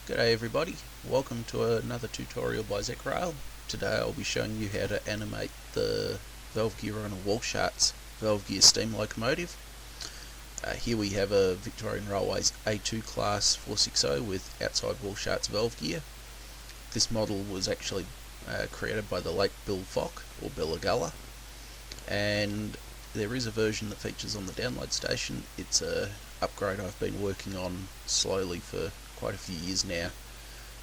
G'day everybody, welcome to another tutorial by Zechariel. Today I'll be showing you how to animate the valve gear on a Walschaert's valve gear steam locomotive. Here we have a Victorian Railways A2 class 460 with outside Walschaert's valve gear. This model was actually created by the late Bill Fock, or Billagalla, and there is a version that features on the download station. It's a upgrade I've been working on slowly for quite a few years now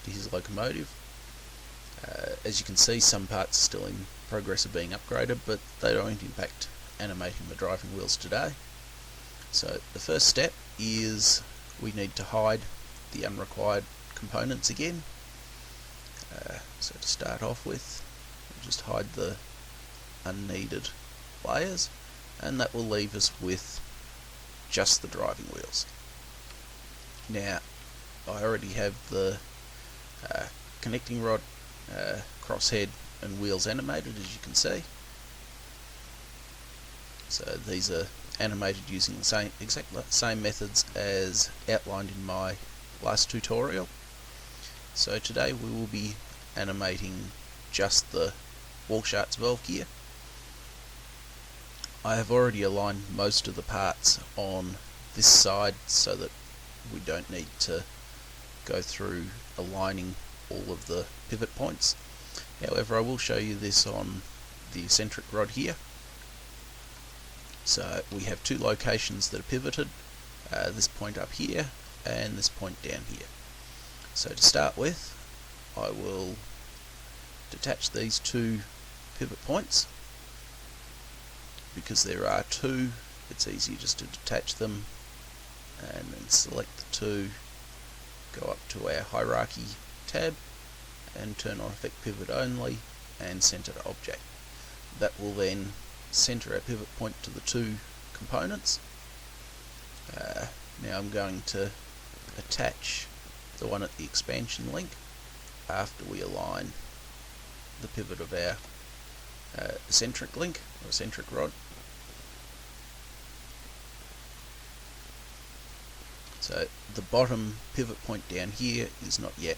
to his locomotive. As you can see, some parts are still in progress of being upgraded, but they don't impact animating the driving wheels today. So the first step is we need to hide the unrequired components again. So to start off with, we'll just hide the unneeded layers, and that will leave us with just the driving wheels. Now I already have the connecting rod, crosshead and wheels animated, as you can see. So these are animated using the same methods as outlined in my last tutorial. So today we will be animating just the Walschaert's valve gear. I have already aligned most of the parts on this side so that we don't need to go through aligning all of the pivot points. However, I will show you this on the eccentric rod here. So we have two locations that are pivoted, this point up here and this point down here. So to start with, I will detach these two pivot points. Because there are two, it's easier just to detach them and then select the two, go up to our hierarchy tab and turn on effect pivot only and center to object. That will then center our pivot point to the two components. Now I'm going to attach the one at the expansion link after we align the pivot of our eccentric link or eccentric rod. So the bottom pivot point down here is not yet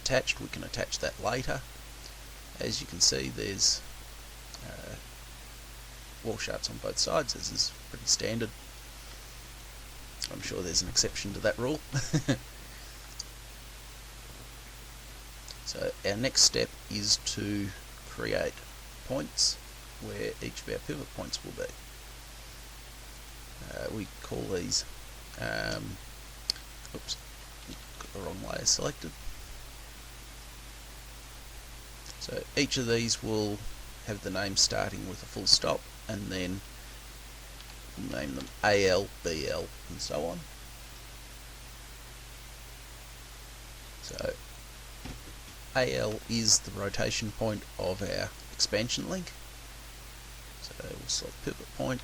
attached. We can attach that later. As you can see, there's Walschaerts on both sides. This is pretty standard. I'm sure there's an exception to that rule. So our next step is to create points where each of our pivot points will be. We call these oops, got the wrong layer selected. So each of these will have the name starting with a full stop, and then we'll name them AL, BL, and so on. So AL is the rotation point of our expansion link. So we'll select pivot point.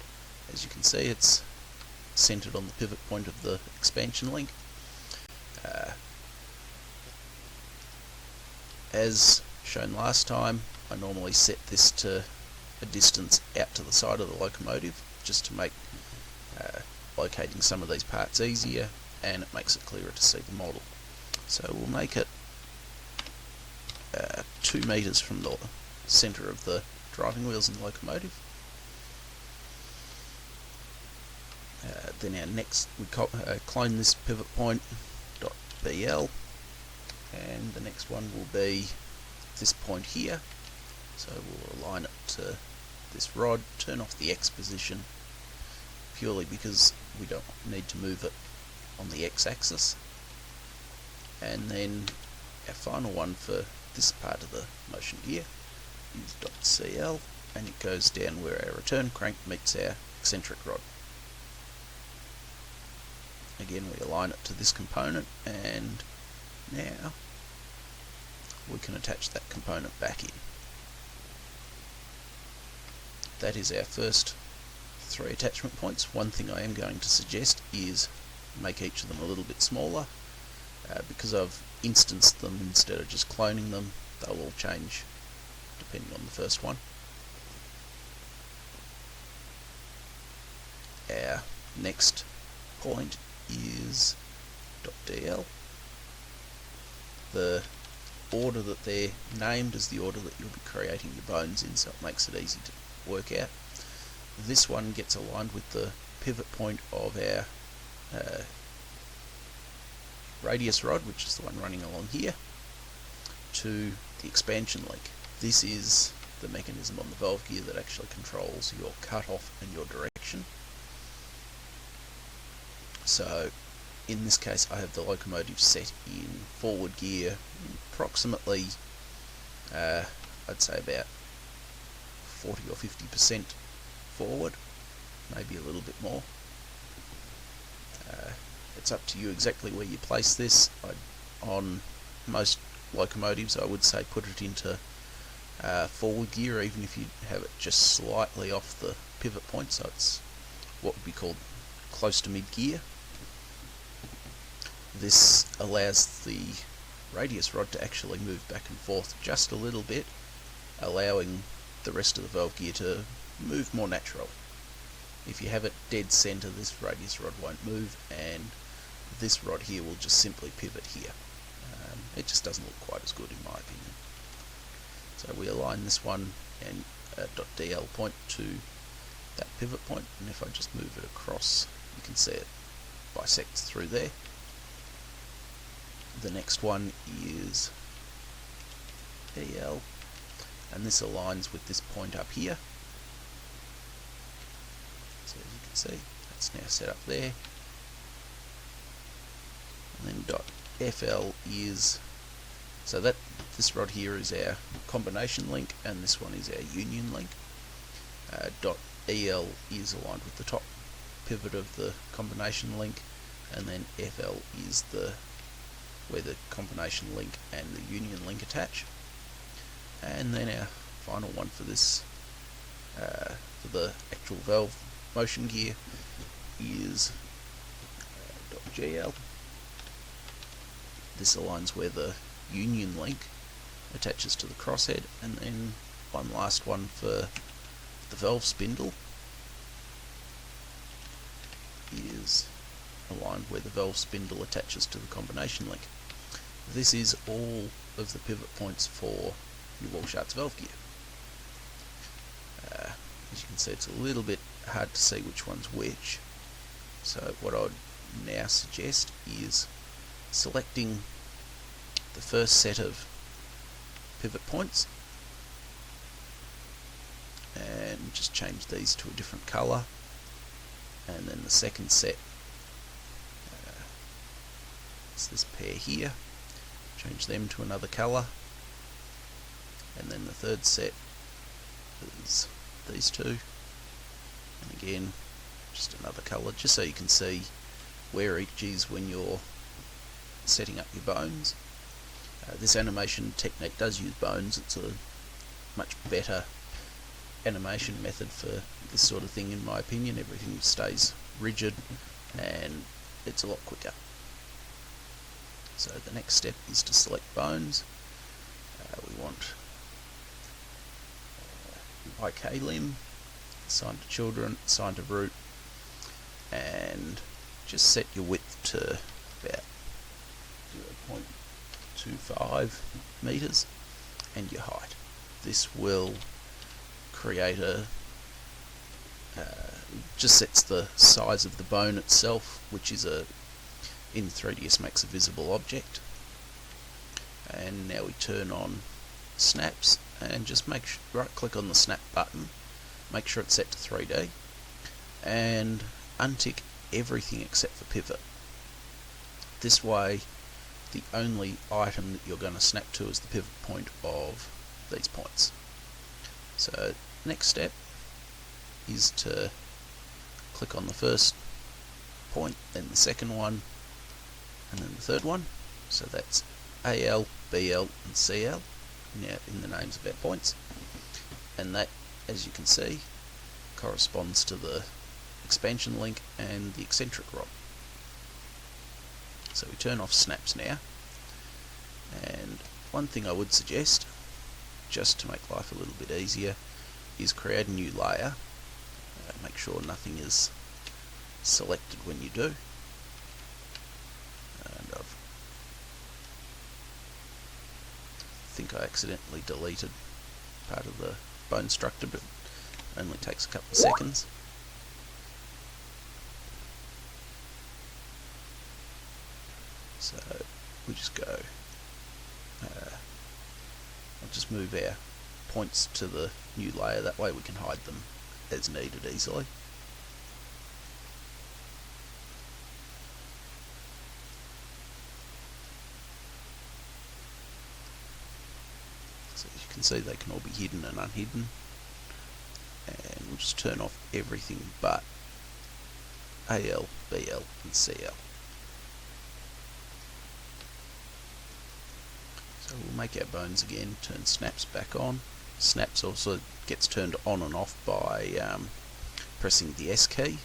As you can see, it's centered on the pivot point of the expansion link. As shown last time, I normally set this to a distance out to the side of the locomotive just to make locating some of these parts easier, and it makes it clearer to see the model. So we'll make it 2 meters from the center of the driving wheels in the locomotive. Then our next, we clone this pivot point .bl, and the next one will be this point here. So we'll align it to this rod, turn off the X position purely because we don't need to move it on the X axis. And then our final one for this part of the motion gear is .cl, and it goes down where our return crank meets our eccentric rod. Again, we align it to this component, and now we can attach that component back in. That is our first 3 attachment points. One thing I am going to suggest is make each of them a little bit smaller. Because I've instanced them instead of just cloning them, they'll all change depending on the first one. Our next point is .dl, The order that they're named is the order that you'll be creating your bones in, so it makes it easy to work out. This one gets aligned with the pivot point of our radius rod, which is the one running along here, to the expansion link. This is the mechanism on the valve gear that actually controls your cutoff and your direction. So in this case I have the locomotive set in forward gear, approximately I'd say about 40 or 50% forward, maybe a little bit more. It's up to you exactly where you place this. On most locomotives I would say put it into forward gear, even if you have it just slightly off the pivot point, so it's what would be called close to mid gear. This allows the radius rod to actually move back and forth just a little bit, allowing the rest of the valve gear to move more naturally. If you have it dead center, this radius rod won't move, and this rod here will just simply pivot here. It just doesn't look quite as good in my opinion. So we align this one and .dl point to that pivot point, and if I just move it across, you can see it bisects through there. The next one is EL, and this aligns with this point up here. So as you can see, that's now set up there. And then .FL is, so that this rod here is our combination link, and this one is our union link. .EL is aligned with the top pivot of the combination link, and then FL is where the combination link and the union link attach. And then our final one for this, for the actual valve motion gear, is .GL. This aligns where the union link attaches to the crosshead, and then one last one for the valve spindle is aligned where the valve spindle attaches to the combination link. This is all of the pivot points for your Walschaert's valve gear. As you can see, it's a little bit hard to see which one's which, so what I would now suggest is selecting the first set of pivot points and just change these to a different colour, and then the second set, it's this pair here, change them to another colour, and then the third set is these two, and again just another colour, just so you can see where each is when you're setting up your bones. This animation technique does use bones. It's a much better animation method for this sort of thing in my opinion. Everything stays rigid and it's a lot quicker. So the next step is to select bones. We want IK limb, assign to children, assign to root, and just set your width to about 0.25 meters and your height. This will create a just sets the size of the bone itself, which is in 3ds makes a visible object. And now we turn on snaps and just right click on the snap button, make sure it's set to 3D, and untick everything except for pivot. This way the only item that you're going to snap to is the pivot point of these points. So next step is to click on the first point, then the second one, and then the third one. So that's AL, BL and CL now in the names of our points, and that, as you can see, corresponds to the expansion link and the eccentric rod. So we turn off snaps now, and one thing I would suggest, just to make life a little bit easier, is create a new layer. Make sure nothing is selected when you do, and I've think I accidentally deleted part of the bone structure, but it only takes a couple of seconds. So we just go, I'll just move our points to the new layer, that way we can hide them as needed easily. So as you can see, they can all be hidden and unhidden, and we'll just turn off everything but AL, BL and CL. So we'll make our bones again, turn snaps back on. Snaps also gets turned on and off by pressing the S key.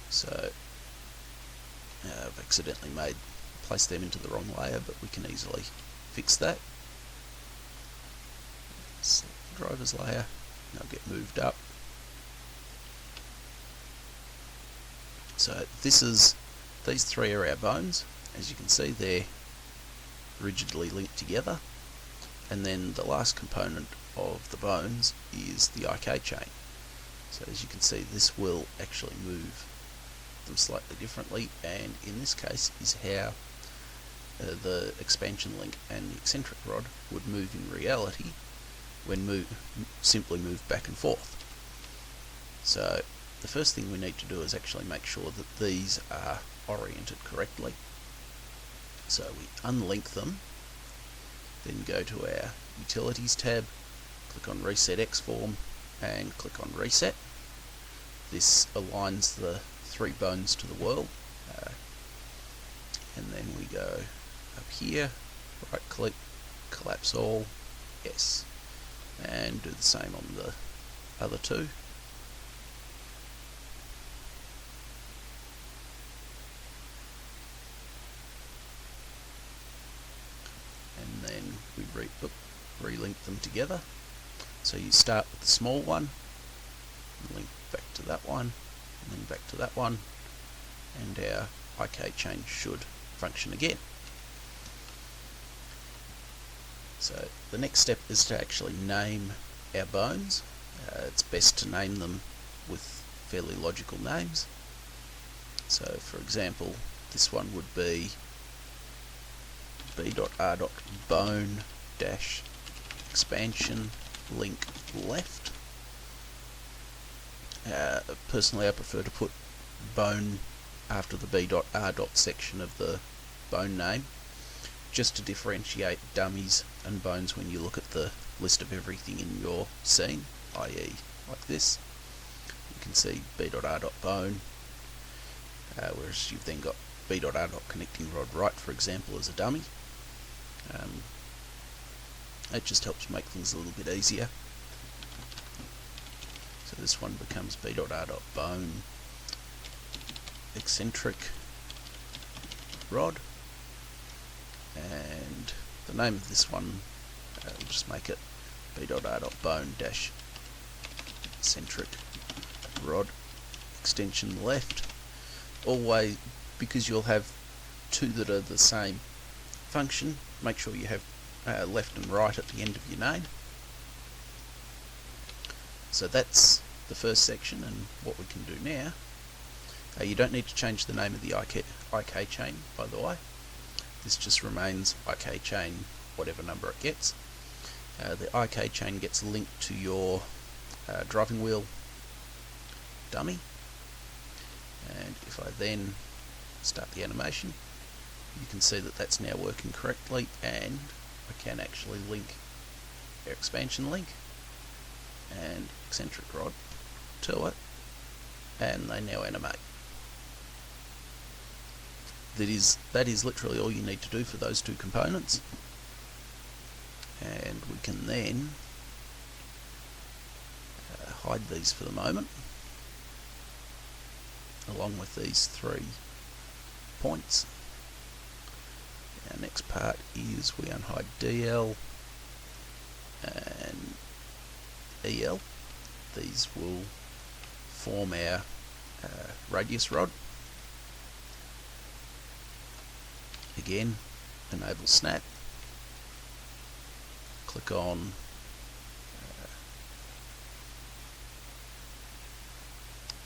So I've accidentally placed them into the wrong layer, but we can easily fix that. Select the driver's layer, and they'll get moved up. So these three are our bones. As you can see, they're rigidly linked together, and then the last component of the bones is the IKHI chain. So as you can see, this will actually move them slightly differently, and in this case is how the expansion link and the eccentric rod would move in reality when simply moved back and forth. So the first thing we need to do is actually make sure that these are oriented correctly. So we unlink them, then go to our Utilities tab, click on Reset Xform and click on Reset. This aligns the three bones to the world, and then we go up here, right click, collapse all, yes, and do the same on the other two. And then we relink them together. So you start with the small one, link back to that one, and then back to that one, and our IK chain should function again. So the next step is to actually name our bones. It's best to name them with fairly logical names. So for example, this one would be b.r.bone dash expansion link left. Personally, I prefer to put bone after the b.r. section of the bone name, just to differentiate dummies and bones when you look at the list of everything in your scene, i.e. like this. You can see b.r.bone, whereas you've then got b.r. connecting rod right, for example, as a dummy. It just helps make things a little bit easier. So this one becomes b.r. bone eccentric rod, and the name of this one, we'll just make it b.r. bone dash eccentric rod extension left. Always, because you'll have two that are the same function, make sure you have left and right at the end of your name. So that's the first section, and what we can do now, you don't need to change the name of the IK chain, by the way. This just remains IK chain whatever number it gets. The IK chain gets linked to your driving wheel dummy, and if I then start the animation, you can see that that's now working correctly, and I can actually link our expansion link and eccentric rod to it, and they now animate. That is literally all you need to do for those two components, and we can then hide these for the moment, along with these 3 points. Our next part is we unhide DL and EL. These will form our radius rod. again, enable snap, click on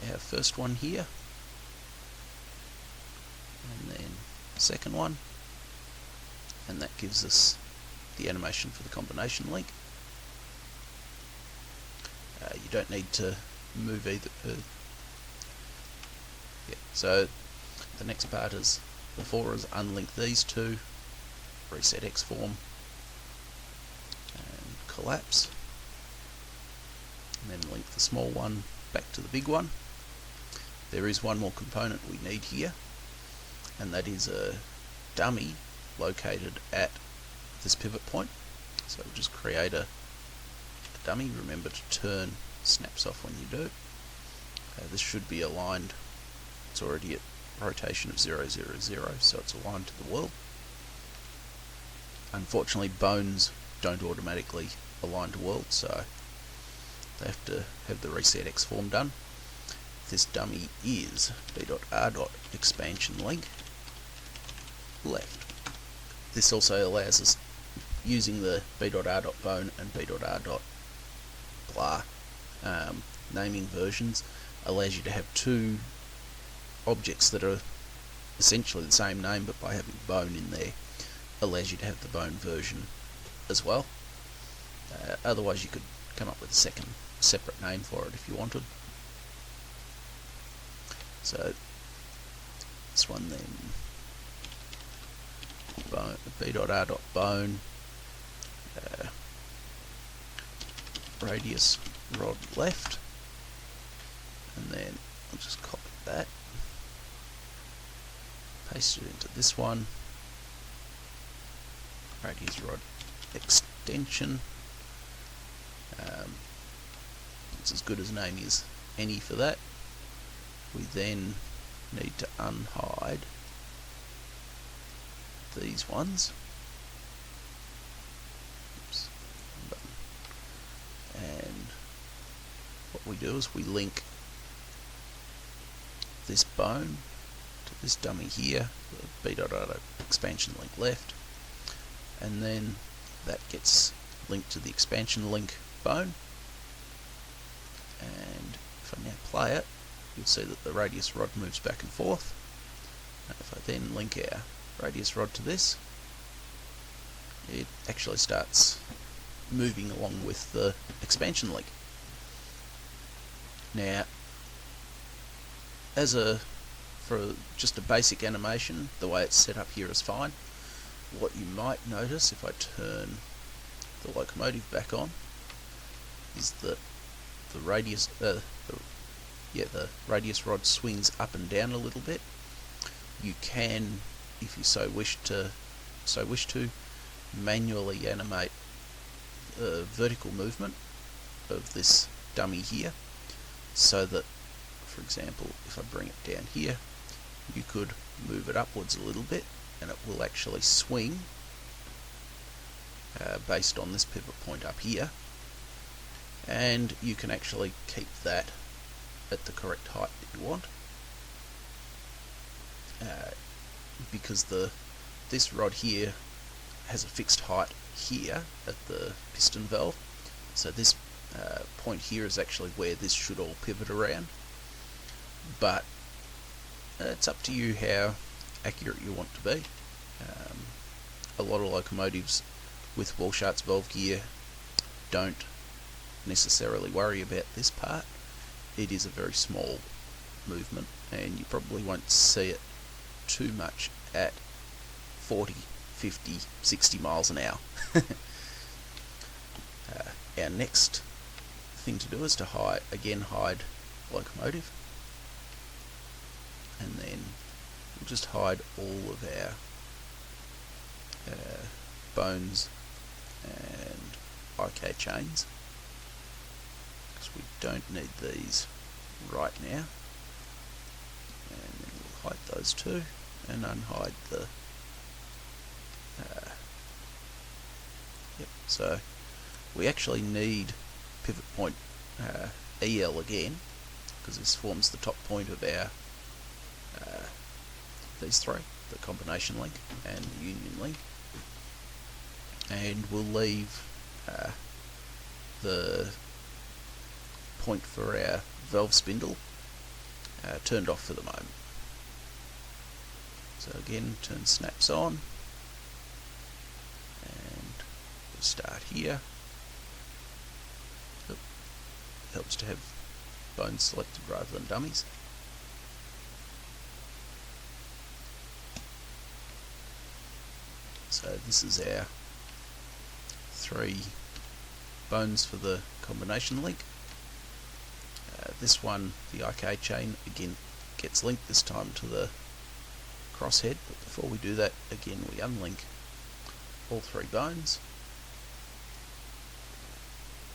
our first one here, and then second one, and that gives us the animation for the combination link. You don't need to move either. So the next part is before is unlink these two, reset X form, and collapse, and then link the small one back to the big one. There is one more component we need here, and that is a dummy located at this pivot point. So we'll just create a dummy. Remember to turn snaps off when you do. This should be aligned. It's already at rotation of 0, 0, 0, so it's aligned to the world. Unfortunately, bones don't automatically align to world, so they have to have the reset X form done. This dummy is b.r.expansion link left. This also allows us, using the b.r.bone and b.r.blah naming versions, allows you to have two objects that are essentially the same name, but by having bone in there allows you to have the bone version as well. Otherwise you could come up with a second separate name for it if you wanted. So this one then, b.r.bone, radius rod left, and then I'll just copy that, paste it into this one, radius rod extension. It's as good as naming as any for that. We then need to unhide these ones. Oops. And what we do is we link this bone to this dummy here, the b.expansion link left, and then that gets linked to the expansion link bone. And if I now play it, you'll see that the radius rod moves back and forth. And if I then link our radius rod to this, it actually starts moving along with the expansion link. Now, for just a basic animation, the way it's set up here is fine. What you might notice if I turn the locomotive back on is that the radius the radius rod swings up and down a little bit. You can, if you so wish to, manually animate vertical movement of this dummy here, so that, for example, if I bring it down here, you could move it upwards a little bit and it will actually swing based on this pivot point up here, and you can actually keep that at the correct height that you want, because this rod here has a fixed height here at the piston valve, so this point here is actually where this should all pivot around, but it's up to you how accurate you want to be. A lot of locomotives with Walschaert's valve gear don't necessarily worry about this part. It is a very small movement and you probably won't see it too much at 40, 50, 60 miles an hour. Our next thing to do is to hide locomotive, and then we'll just hide all of our bones and IKHI chains, because we don't need these right now, and then we'll hide those two and unhide the so we actually need pivot point EL again, because this forms the top point of our these three. the combination link and the union link, and we'll leave the point for our valve spindle turned off for the moment. So again, turn snaps on, and we'll start here. Helps to have bones selected rather than dummies. So this is our 3 bones for the combination link. This one, the IKHI chain, again gets linked this time to the crosshead, but before we do that, again we unlink all 3 bones,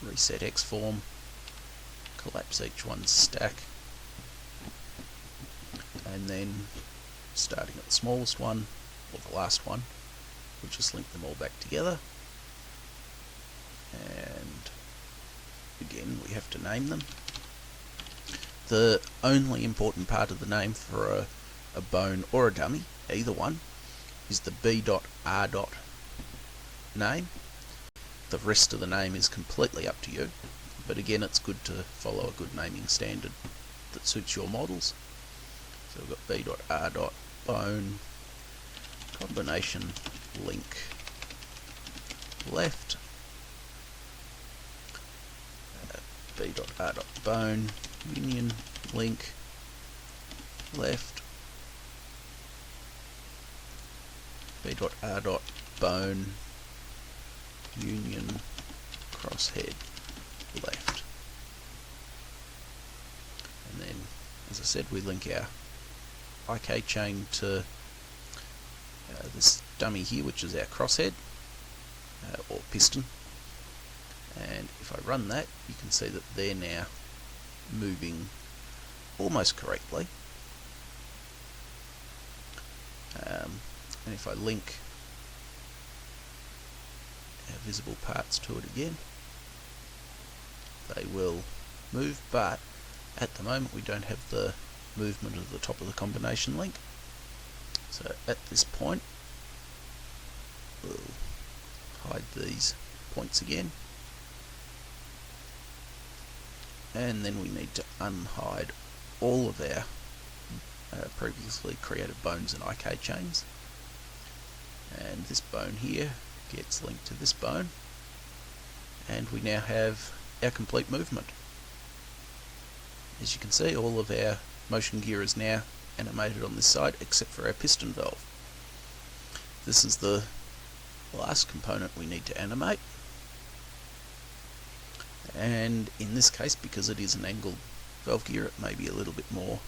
reset X form, collapse each one stack, and then starting at the smallest one, or the last one, we'll just link them all back together, and again we have to name them. The only important part of the name for a bone or a dummy, either one, is the b.r. name. The rest of the name is completely up to you, but again it's good to follow a good naming standard that suits your models. So we've got b.r. bone combination link left, b.r. bone union link left, b.r. bone union crosshead left. And then, as I said, we link our IK chain to this dummy here, which is our crosshead or piston. And if I run that, you can see that they're now moving almost correctly. And if I link our visible parts to it again, they will move, but at the moment we don't have the movement of the top of the combination link. So at this point we'll hide these points again, and then we need to unhide all of our previously created bones and IK chains, and this bone here gets linked to this bone, and we now have our complete movement. As you can see, all of our motion gear is now animated on this side except for our piston valve. This is the last component we need to animate, and in this case, because it is an angled valve gear, it may be a little bit more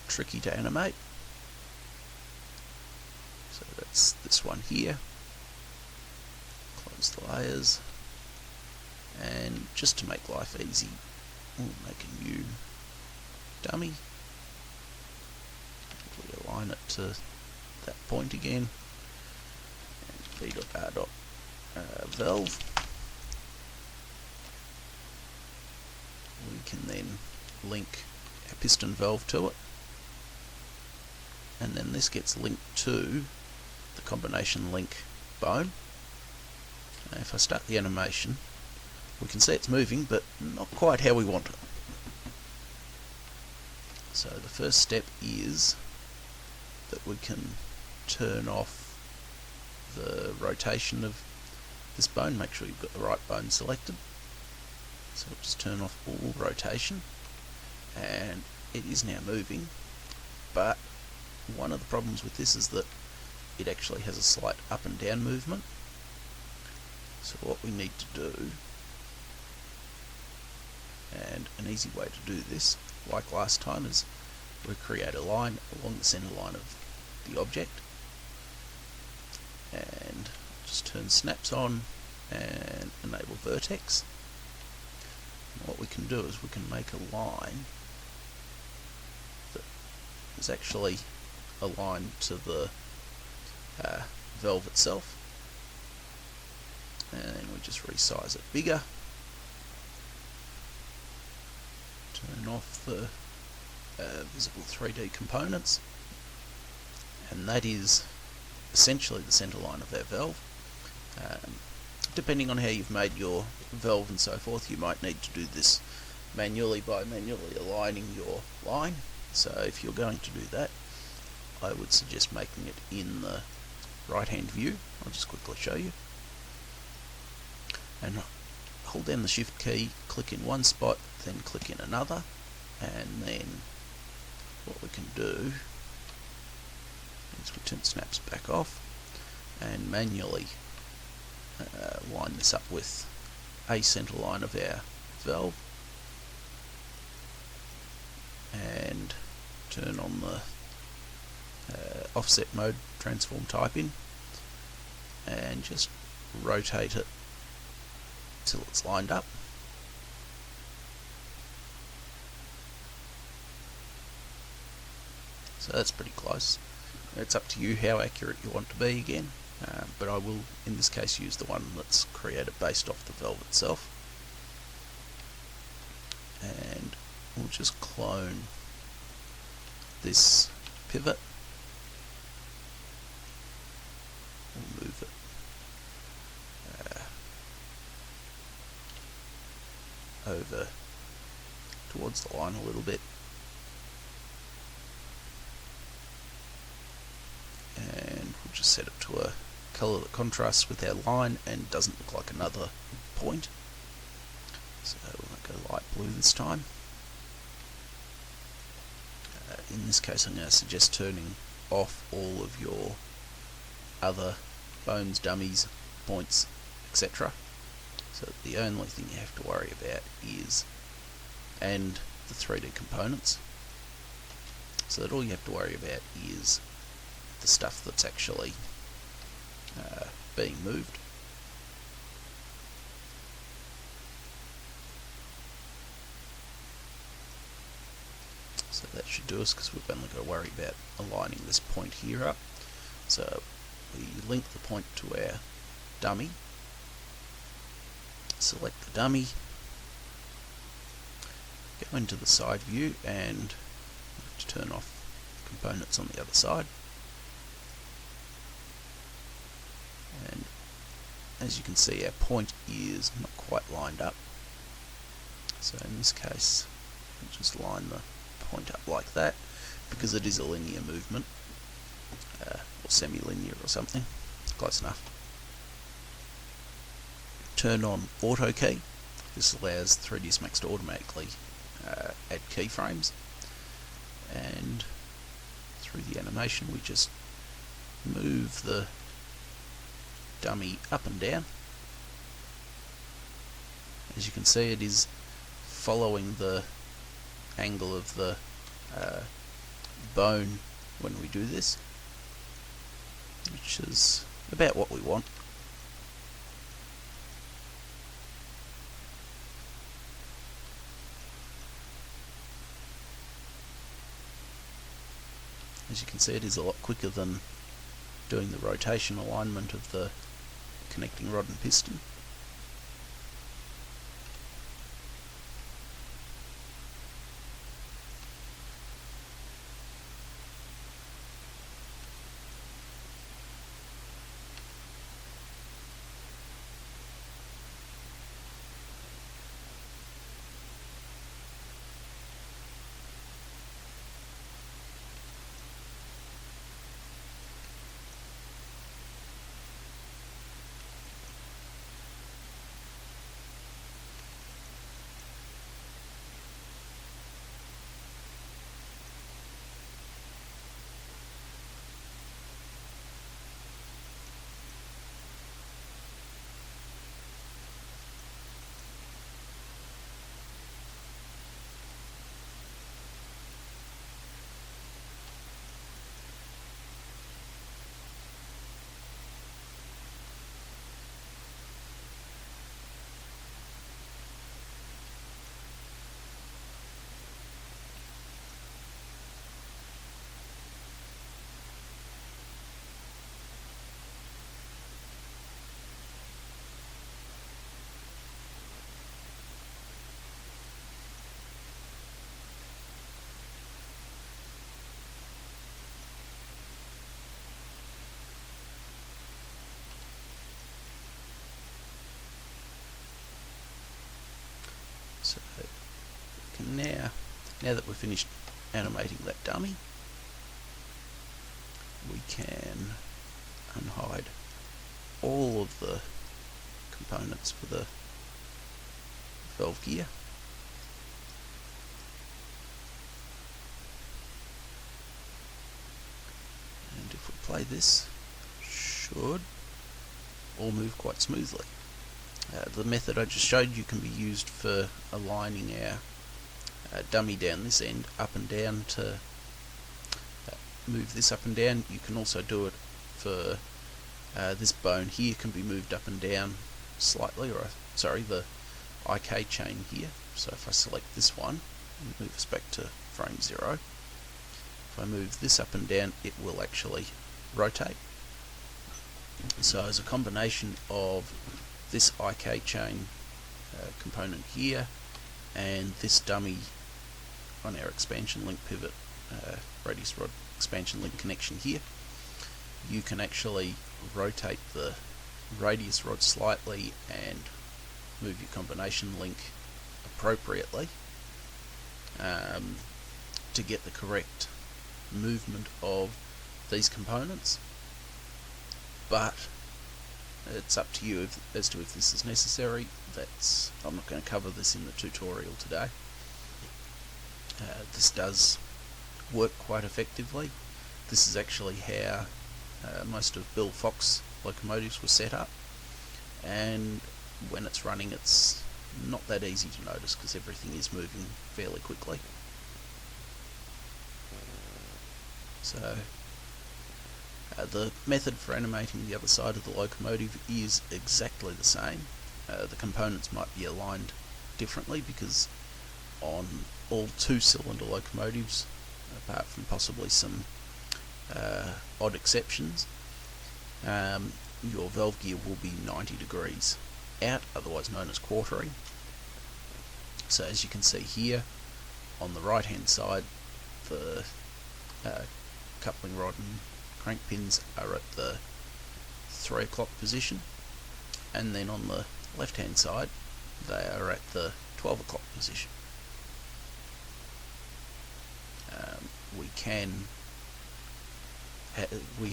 tricky to animate. So that's this one here. Close the layers, and just to make life easy, we'll make a new dummy. We align it to that point again, and b.r. valve. We can then link our piston valve to it, and then this gets linked to the combination link bone. Now if I start the animation, we can see it's moving, but not quite how we want it. So the first step is that we can turn off the rotation of this bone. Make sure you've got the right bone selected. So we'll just turn off all rotation, and it is now moving, but one of the problems with this is that it actually has a slight up and down movement. So what we need to do, and an easy way to do this, like last time, is we create a line along the center line of the object, and just turn snaps on and enable vertex. And what we can do is we can make a line that is actually aligned to the valve itself, and then we just resize it bigger, turn off the visible 3D components, and that is essentially the centre line of that valve. Depending on how you've made your valve and so forth, you might need to do this manually by manually aligning your line. So if you're going to do that, I would suggest making it in the right hand view. I'll just quickly show you. And hold down the shift key, click in one spot, then click in another, and then what we can do is we turn snaps back off and manually line this up with a centre line of our valve, and turn on the offset mode transform type in, and just rotate it till it's lined up. So that's pretty close. It's up to you how accurate you want to be again, but I will in this case use the one that's created based off the valve itself. And we'll just clone this pivot. We'll move it over towards the line a little bit, and we'll just set it to a colour that contrasts with our line and doesn't look like another point. So we'll go light blue this time. In this case, I'm going to suggest turning off all of your other bones, dummies, points, etc. So the only thing you have to worry about is, and the 3D components, so that all you have to worry about is the stuff that's actually being moved. So that should do us, because we've only got to worry about aligning this point here up. So we link the point to our dummy, select the dummy, go into the side view, and turn off components on the other side. And as you can see, our point is not quite lined up. So in this case, we'll just line the point up like that, because it is a linear movement, or semi-linear or something. Close enough. Turn on auto key. This allows 3ds Max to automatically add keyframes, and through the animation we just move the dummy up and down. As you can see, it is following the angle of the bone when we do this, which is about what we want. As you can see, it is a lot quicker than doing the rotation alignment of the connecting rod and piston. now that we've finished animating that dummy, we can unhide all of the components for the valve gear. And if we play this, should all move quite smoothly. The method I just showed you can be used for aligning our dummy down this end up and down to move this up and down. You can also do it for this bone here can be moved up and down slightly, or sorry, the IKHI chain here. So if I select this one and move us back to frame 0, if I move this up and down, it will actually rotate. So as a combination of this IK chain component here and this dummy on our expansion link pivot radius rod expansion link connection here, you can actually rotate the radius rod slightly and move your combination link appropriately to get the correct movement of these components. But it's up to you as to if this is necessary. I'm not going to cover this in the tutorial today. This does work quite effectively. This is actually how most of Bill Fox locomotives were set up, and when it's running it's not that easy to notice because everything is moving fairly quickly. So the method for animating the other side of the locomotive is exactly the same. The components might be aligned differently because on all 2-cylinder locomotives, apart from possibly some odd exceptions, your valve gear will be 90 degrees out, otherwise known as quartering. So as you can see here on the right hand side, the coupling rod and crank pins are at the 3 o'clock position, and then on the left hand side they are at the 12 o'clock position. We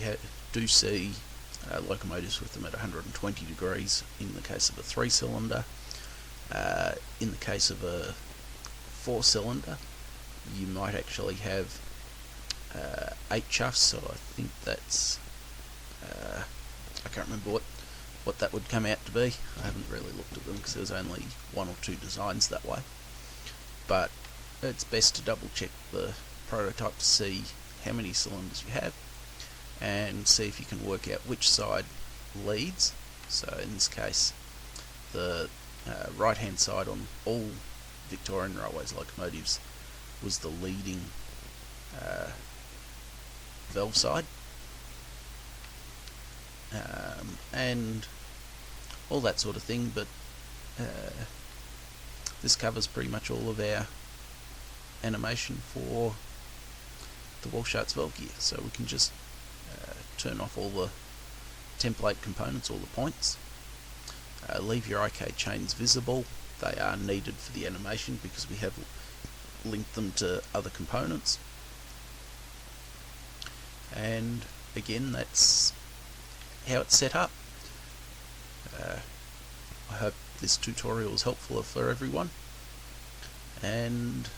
do see locomotives with them at 120 degrees in the case of a 3-cylinder. In the case of a 4-cylinder, you might actually have 8 chuffs, so I think that's I can't remember what that would come out to be. I haven't really looked at them because there's only 1 or 2 designs that way, but it's best to double check the prototype to see how many cylinders you have and see if you can work out which side leads. So in this case, the right hand side on all Victorian Railways locomotives was the leading valve side, and all that sort of thing, but this covers pretty much all of our animation for the Walschaert's valve gear. So we can just turn off all the template components, all the points, leave your IK chains visible. They are needed for the animation because we have linked them to other components. And again, that's how it's set up. I hope this tutorial is helpful for everyone, and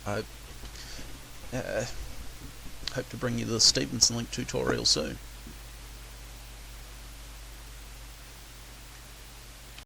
I hope to bring you the Stevenson Link tutorial soon.